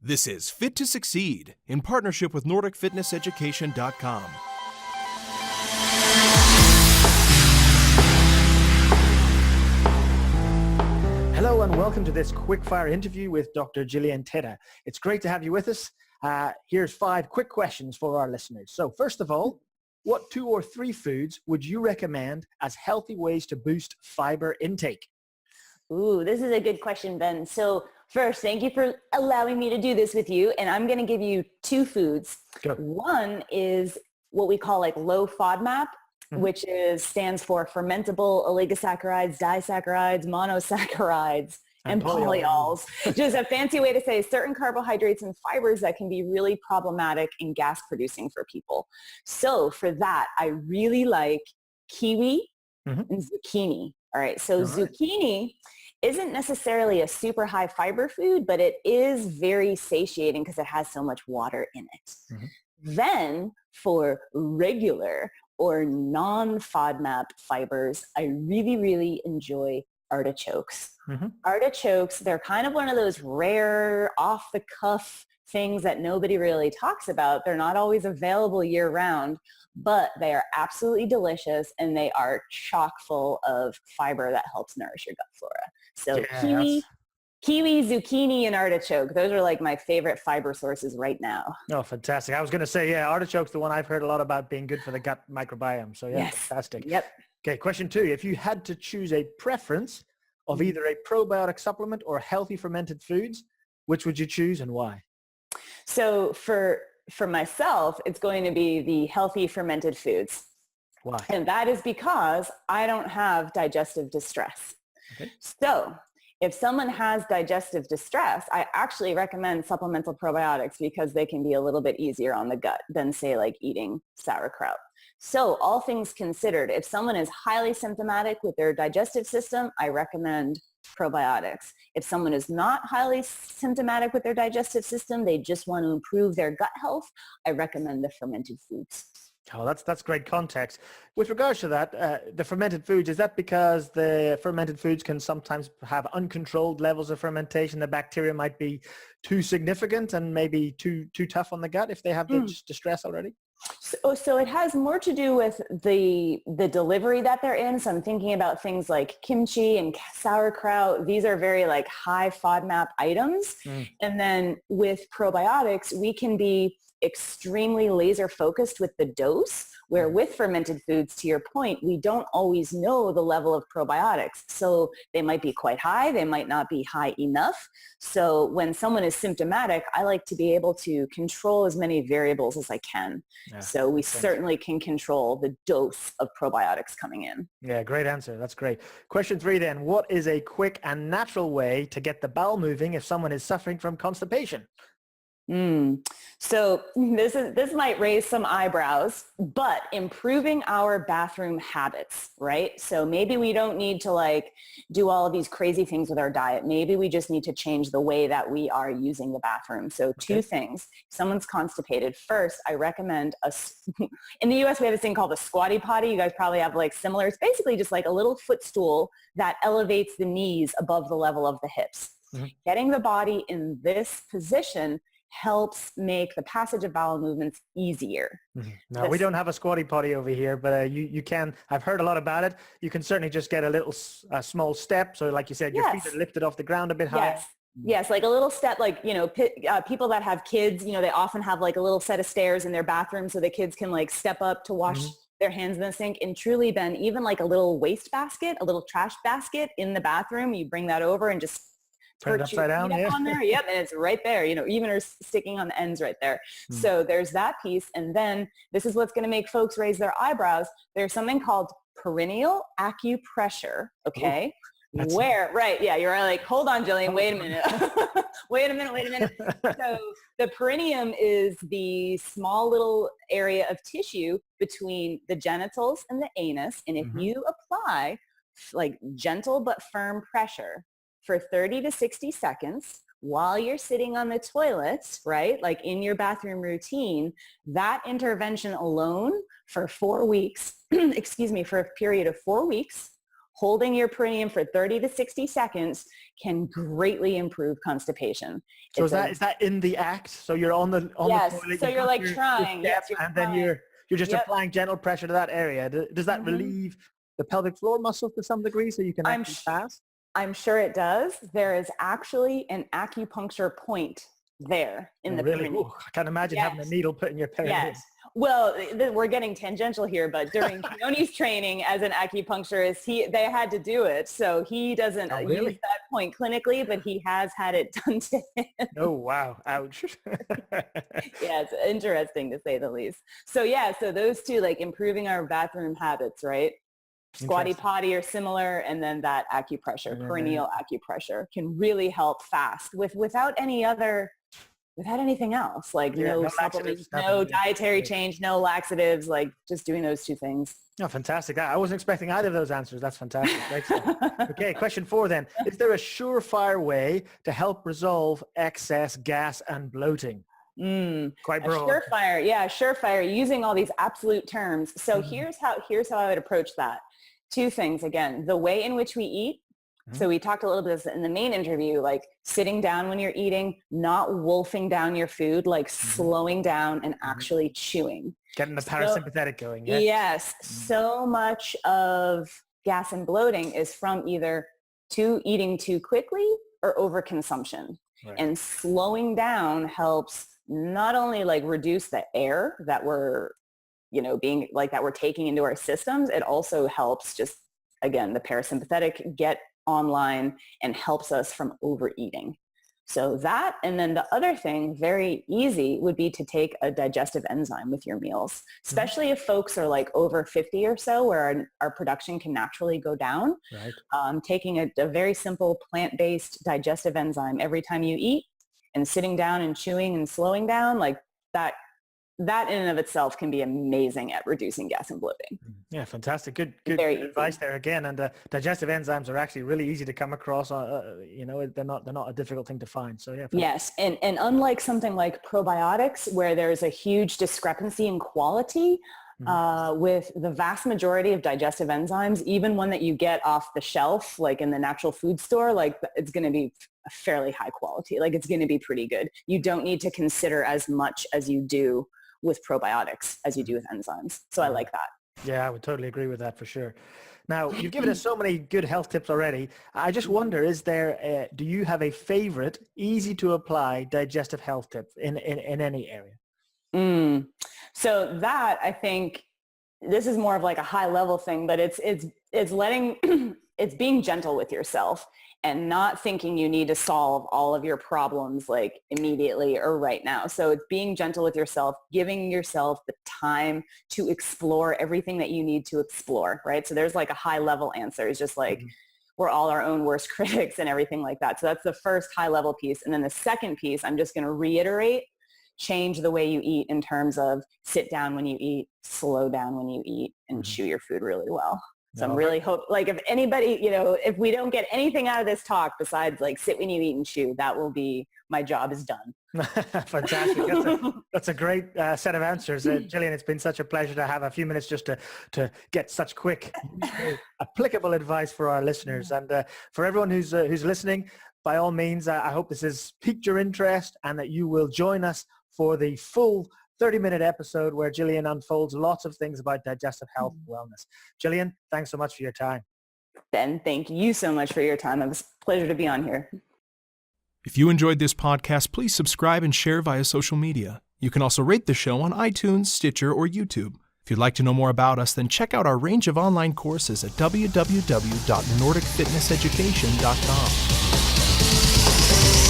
This is Fit to Succeed in partnership with NordicFitnessEducation.com. Hello and welcome to this quickfire interview with Dr. Jillian Teta. It's great to have you with us. Here's 5 quick questions for our listeners. So first of all, what 2 or 3 foods would you recommend as healthy ways to boost fiber intake? Ooh, this is a good question, Ben. So first, thank you for allowing me to do this with you. And I'm going to give you 2 foods. Go. One is what we call like low FODMAP, which stands for fermentable oligosaccharides, disaccharides, monosaccharides, and polyols. Just a fancy way to say certain carbohydrates and fibers that can be really problematic and gas producing for people. So for that, I really like kiwi and zucchini. All right. So zucchini isn't necessarily a super high fiber food, but it is very satiating because it has so much water in it. Then for regular or non-FODMAP fibers, I really, really enjoy artichokes. Artichokes, they're kind of one of those rare, off-the-cuff things that nobody really talks about. They're not always available year-round, but they are absolutely delicious, and they are chock full of fiber that helps nourish your gut flora. So kiwi, zucchini, and artichoke, those are like my favorite fiber sources right now. Oh, fantastic. I was going to say, artichoke's the one I've heard a lot about being good for the gut microbiome. So fantastic. Yep. Okay, question 2. If you had to choose a preference of either a probiotic supplement or healthy fermented foods, which would you choose and why? So for myself, it's going to be the healthy fermented foods. Why? And that is because I don't have digestive distress. Okay. So if someone has digestive distress, I actually recommend supplemental probiotics because they can be a little bit easier on the gut than, say, like eating sauerkraut. So all things considered, if someone is highly symptomatic with their digestive system, I recommend probiotics. If someone is not highly symptomatic with their digestive system, they just want to improve their gut health, I recommend the fermented foods. Oh, that's great context. With regards to that, the fermented foods, is that because the fermented foods can sometimes have uncontrolled levels of fermentation? The bacteria might be too significant and maybe too tough on the gut if they have the distress already? So it has more to do with the delivery that they're in. So I'm thinking about things like kimchi and sauerkraut. These are very like high FODMAP items. And then with probiotics, we can be extremely laser focused with the dose, where with fermented foods, to your point, we don't always know the level of probiotics. So they might be quite high, they might not be high enough. So when someone is symptomatic, I like to be able to control as many variables as I can. So we certainly can control the dose of probiotics coming in. Yeah, great answer. That's great. Question 3 then, what is a quick and natural way to get the bowel moving if someone is suffering from constipation? So this might raise some eyebrows, but improving our bathroom habits, right? So maybe we don't need to like do all of these crazy things with our diet. Maybe we just need to change the way that we are using the bathroom. So 2 things. If someone's constipated, first, I recommend in the US, we have this thing called a squatty potty. You guys probably have like similar. It's basically just like a little footstool that elevates the knees above the level of the hips. Getting the body in this position helps make the passage of bowel movements easier. No, we don't have a squatty potty over here, but you can. I've heard a lot about it. You can certainly just get a small step. So like you said, your feet are lifted off the ground a bit higher. Yes, like a little step, like, people that have kids, they often have like a little set of stairs in their bathroom so the kids can like step up to wash their hands in the sink. And truly, Ben, even like a little waste basket, a little trash basket in the bathroom, you bring that over and just turn it upside down, on there. Yep, and it's right there, even are sticking on the ends right there. So there's that piece. And then this is what's going to make folks raise their eyebrows. There's something called perineal acupressure, okay? You're like, hold on, Jillian, wait a minute. wait a minute. So the perineum is the small little area of tissue between the genitals and the anus. And if you apply like gentle but firm pressure for 30 to 60 seconds while you're sitting on the toilet, right, like in your bathroom routine, that intervention alone for 4 weeks, for a period of 4 weeks, holding your perineum for 30 to 60 seconds can greatly improve constipation. So is that in the act? So you're on the yes, toilet. so you're like trying. Yes, you're and trying. then you're just applying gentle pressure to that area. Does that relieve the pelvic floor muscle to some degree so you can actually pass? I'm sure it does. There is actually an acupuncture point there in the perineum. Ooh, I can't imagine having a needle put in your perineum. Yes. Well, we're getting tangential here, but during Keone's training as an acupuncturist, they had to do it. So he doesn't use that point clinically, but he has had it done to him. Oh, wow. Ouch. Yeah, it's interesting to say the least. So yeah, so those two, like improving our bathroom habits, right? Squatty potty or similar, and then that acupressure, perineal acupressure can really help fast without anything else, like no supplements, no dietary change, no laxatives, like just doing those two things. Oh, fantastic. I wasn't expecting either of those answers. That's fantastic. Okay, question 4 then. Is there a surefire way to help resolve excess gas and bloating? Quite broad. Surefire, using all these absolute terms. So here's how I would approach that. 2 things. Again, the way in which we eat. So we talked a little bit in the main interview, like sitting down when you're eating, not wolfing down your food, like slowing down and actually chewing. Getting the parasympathetic going. Yeah? Yes. So much of gas and bloating is from either eating too quickly or overconsumption. Right. And slowing down helps not only like reduce the air that we're taking into our systems, it also helps just, again, the parasympathetic get online and helps us from overeating. So that, and then the other thing, very easy, would be to take a digestive enzyme with your meals, especially if folks are like over 50 or so, where our production can naturally go down. Right. Taking a very simple plant-based digestive enzyme every time you eat and sitting down and chewing and slowing down, like that in and of itself can be amazing at reducing gas and bloating. Yeah, fantastic. Good advice there again. And digestive enzymes are actually really easy to come across. They're not a difficult thing to find. So yeah. Yes, and unlike something like probiotics, where there's a huge discrepancy in quality, with the vast majority of digestive enzymes, even one that you get off the shelf, like in the natural food store, like it's going to be fairly high quality. Like it's going to be pretty good. You don't need to consider as much as you do with probiotics as you do with enzymes. So I like that. Yeah, I would totally agree with that for sure. Now, you've given us so many good health tips already. I just wonder, do you have a favorite, easy to apply digestive health tip in any area? So that, I think, this is more of like a high level thing, but it's it's being gentle with yourself and not thinking you need to solve all of your problems like immediately or right now. So it's being gentle with yourself, giving yourself the time to explore everything that you need to explore, right? So there's like a high level answer. It's just like, we're all our own worst critics and everything like that. So that's the first high level piece. And then the second piece, I'm just going to reiterate, change the way you eat in terms of sit down when you eat, slow down when you eat, and chew your food really well. So I'm really like if anybody, if we don't get anything out of this talk besides like sit when you eat and chew, that will be, my job is done. Fantastic. That's a great set of answers. Jillian, it's been such a pleasure to have a few minutes just to get such quick, applicable advice for our listeners. And for everyone who's listening, by all means, I hope this has piqued your interest and that you will join us for the full 30-minute episode where Jillian unfolds lots of things about digestive health and wellness. Jillian, thanks so much for your time. Ben, thank you so much for your time. It was a pleasure to be on here. If you enjoyed this podcast, please subscribe and share via social media. You can also rate the show on iTunes, Stitcher, or YouTube. If you'd like to know more about us, then check out our range of online courses at www.nordicfitnesseducation.com.